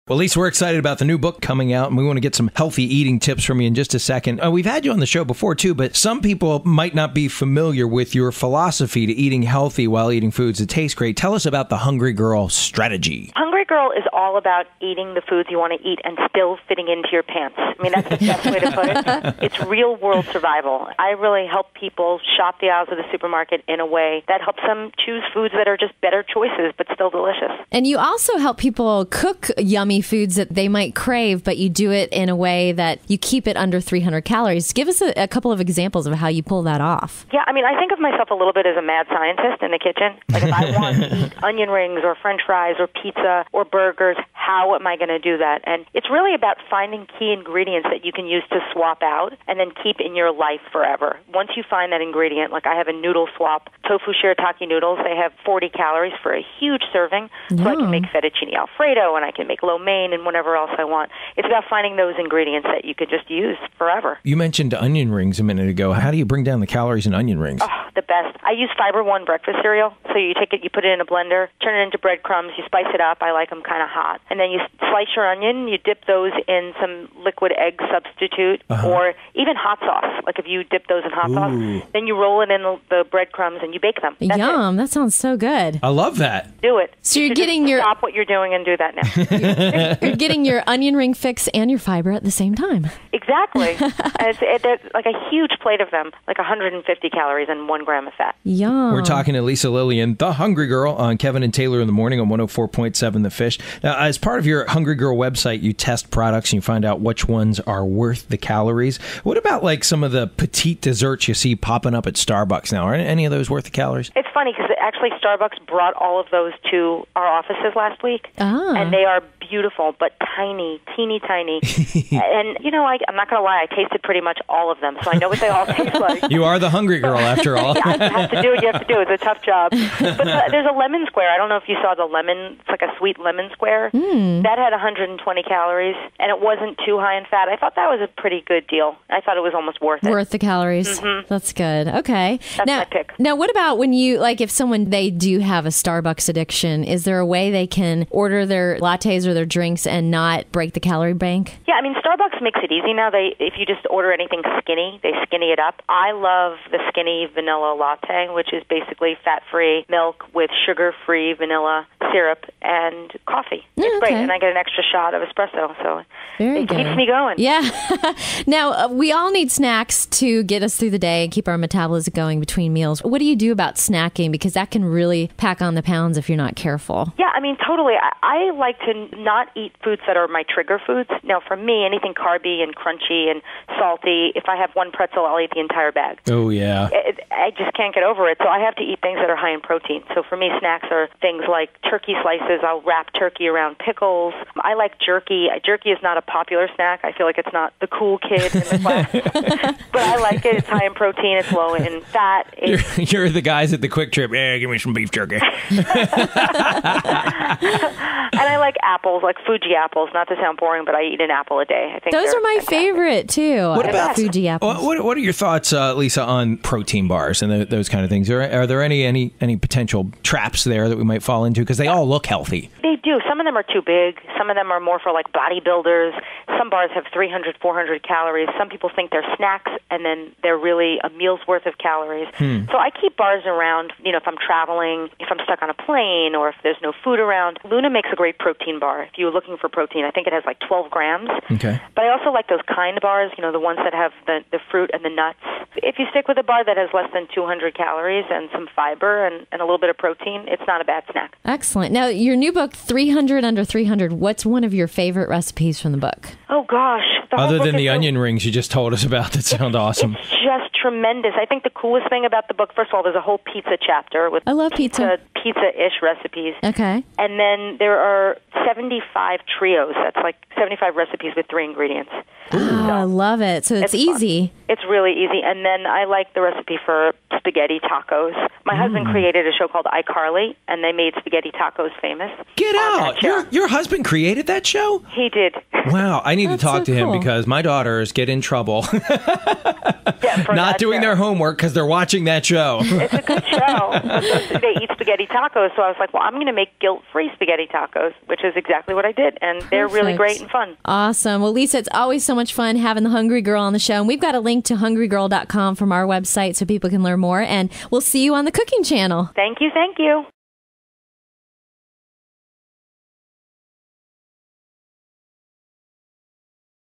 Well, Lisa, we're excited about the new book coming out, and we want to get some healthy eating tips from you in just a second. We've had you on the show before, too, but some people might not be familiar with your philosophy to eating healthy while eating foods that taste great. Tell us about the Hungry Girl strategy. Hungry Girl is all about eating the foods you want to eat and still fitting into your pants. I mean, that's the best way to put it. It's real-world survival. I really help people shop the aisles of the supermarket in a way that helps them choose foods that are just better choices, but still delicious. And you also help people cook yummy foods that they might crave, but you do it in a way that you keep it under 300 calories. Give us a couple of examples of how you pull that off. Yeah, I mean, I think of myself a little bit as a mad scientist in the kitchen. Like, if I want to eat onion rings or French fries or pizza or burgers, how am I going to do that? And it's really about finding key ingredients that you can use to swap out and then keep in your life forever. Once you find that ingredient, like I have a noodle swap, tofu shirataki noodles, they have 40 calories for a huge serving, so I can make fettuccine Alfredo and I can make lo mein and whatever else I want. It's about finding those ingredients that you could just use forever. You mentioned onion rings a minute ago. How do you bring down the calories in onion rings? Oh, the best. I use Fiber One breakfast cereal. So you take it, you put it in a blender, turn it into breadcrumbs, you spice it up. I like them kind of hot. And then you slice your onion, you dip those in some liquid egg substitute or even hot sauce. Like if you dip those in hot sauce, then you roll it in the breadcrumbs and you bake them. That's Yum, it. That sounds so good. I love that. Do it. So you're You getting just your... Stop what you're doing and do that now. You're getting your onion ring fix and your fiber at the same time. Exactly. And there's like a huge plate of them, like 150 calories and 1 gram of fat. Yum. We're talking to Lisa Lillian, the Hungry Girl, on Kevin and Taylor in the Morning on 104.7 The Fish. Now, as part of your Hungry Girl website, you test products and you find out which ones are worth the calories. What about like some of the petite desserts you see popping up at Starbucks now? Are any of those worth the calories? It's funny because actually Starbucks brought all of those to our offices last week, and they are beautiful, but tiny, teeny tiny. And, you know, I'm not going to lie, I tasted pretty much all of them, so I know what they all taste like. You are the Hungry Girl, after all. Yeah, you have to do what you have to do. It's a tough job. But there's a lemon square. I don't know if you saw the lemon. It's like a sweet lemon square. That had 120 calories, and it wasn't too high in fat. I thought that was a pretty good deal. I thought it was almost worth it. Worth the calories. That's good. Okay. That's my pick. Now, what about when you, like if someone, they do have a Starbucks addiction, is there a way they can order their lattes or their drinks and not break the calorie bank? Yeah, I mean, Starbucks makes it easy now. If you just order anything skinny, they skinny it up. I love the skinny vanilla latte, which is basically fat-free milk with sugar-free vanilla syrup and coffee. It's great, and I get an extra shot of espresso, so it keeps me going. Yeah. Now, we all need snacks to get us through the day and keep our metabolism going between meals. What do you do about snacking? Because that can really pack on the pounds if you're not careful. Yeah, I mean, totally. I like to not eat foods that are my trigger foods. Now, for me, anything carby and crunchy and salty, if I have one pretzel, I'll eat the entire bag. Oh, yeah. I just can't get over it, so I have to eat things that are high in protein. So for me, snacks are things like turkey slices. I'll wrap turkey around pickles. I like jerky. Jerky is not a popular snack. I feel like it's not the cool kid in the class. But I like it. It's high in protein. It's low in fat. You're the guys at the Quick Trip. Yeah, give me some beef jerky. And I like apples, like Fuji apples. Not to sound boring, but I eat an apple a day. I think those are my fantastic. favorite, too. What about Fuji apples? What are your thoughts, Lisa, on protein bars and those kind of things? Are there any potential traps there that we might fall into? Because they all look healthy. They do. Some of them are too big. Some of them are more for like bodybuilders. Some bars have 300, 400 calories. Some people think they're snacks, and then they're really a meal's worth of calories. So I keep bars around, you know, if I'm traveling, if I'm stuck on a plane, or if there's no food around. Luna makes a great protein bar. If you're looking for protein, I think it has like 12 grams. Okay. But I also like those kind bars, you know, the ones that have the fruit and the nuts. If you stick with a bar that has less than 200 calories and some fiber and a little bit of protein, it's not a bad snack. Excellent. Now, your new book, 300 Under 300, what's one of your favorite recipes from the book? Oh, gosh. Other than the onion rings you just told us about that sound awesome. It's just tremendous. I think the coolest thing about the book, first of all, there's a whole pizza chapter with I love pizza. Pizza-ish recipes. Okay. And then there are 75 trios. That's like 75 recipes with 3 ingredients. Oh, I love it. So it's easy. It's really easy. And then I like the recipe for spaghetti tacos. My husband created a show called iCarly, and they made spaghetti tacos famous. Get out! Your husband created that show? He did. Wow, I need to talk so to him cool. because my daughters get in trouble. Not doing their homework because they're watching that show. It's a good show. They eat spaghetti tacos, so I was like, well, I'm going to make guilt-free spaghetti tacos, which is exactly what I did, and they're really great and fun. Awesome. Well, Lisa, it's always so much fun having the Hungry Girl on the show, and we've got a link to hungrygirl.com from our website so people can learn more, and we'll see you on the cooking channel. Thank you.